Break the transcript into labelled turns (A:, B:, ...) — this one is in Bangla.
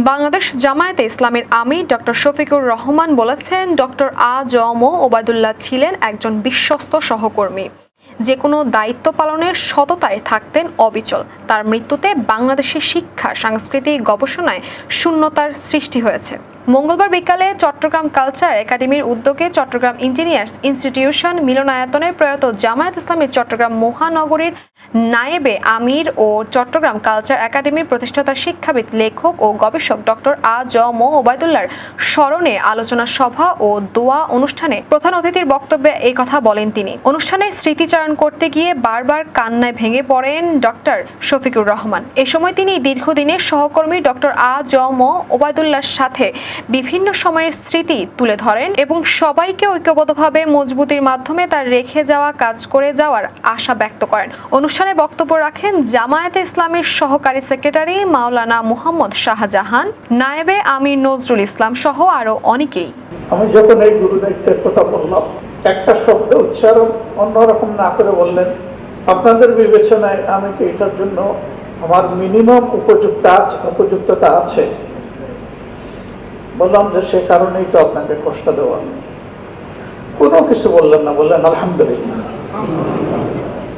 A: বাংলাদেশ জামায়াতে ইসলামীর আমির ডক্টর শফিকুর রহমান বলেছেন, ডক্টর আ.জ.ম ওবায়দুল্লাহ ছিলেন একজন বিশ্বস্ত সহকর্মী, যে কোনো দায়িত্ব পালনের সততায় থাকতেন অবিচল। তার মৃত্যুতে বাংলাদেশের শিক্ষা, সংস্কৃতি, গবেষণায় শূন্যতার সৃষ্টি হয়েছে। মঙ্গলবার বিকালে চট্টগ্রাম কালচার একাডেমির উদ্যোগে চট্টগ্রাম ইঞ্জিনিয়ার্স ইনস্টিটিউশন মিলনায়তনে প্রয়াত জামায়াত ইসলামী চট্টগ্রাম মহানগরীর নায়েবে আমির ও চট্টগ্রাম কালচার একাডেমির প্রতিষ্ঠাতা শিক্ষাবিদ, লেখক ও গবেষক ডক্টর আ.জ.ম ওবায়দুল্লাহর স্মরণে আলোচনা সভা ও দোয়া অনুষ্ঠানে প্রধান অতিথির বক্তব্যে এই কথা বলেন তিনি। অনুষ্ঠানে স্মৃতিচারণ করতে গিয়ে বারবার কান্নায় ভেঙে পড়েন ডক্টর শফিকুর রহমান। এ সময় তিনি দীর্ঘদিনের সহকর্মী ডক্টর আ.জ.ম ওবায়দুল্লাহর সাথে বিভিন্ন সময়ের স্মৃতি তুলে ধরেন এবং সবাইকে ঐক্যবদ্ধভাবে মজবুতির মাধ্যমে তার রেখে যাওয়া কাজ করে যাওয়ার আশা ব্যক্ত করেন। অনুষ্ঠানে বক্তব্য রাখেন জামায়াতে ইসলামীর সহকারী সেক্রেটারি মাওলানা মুহাম্মদ শাহজাহান, নায়েবে আমির নজরুল ইসলাম সহ আরো অনেকেই।
B: আমি যখন এই গুরুদায়িত্বের কথা বললাম, একটা শব্দ উচ্চারণ অন্যরকম না করে আপনাদের বিবেচনায় আমি কি এটার জন্য আমার মিনিমাম উপযুক্ততা আছে? বললাম যে সে কারণেই তো আপনাকে কষ্ট দেওয়া। কোনো কিছু বললেন না, বললেন আলহামদুলিল্লাহ।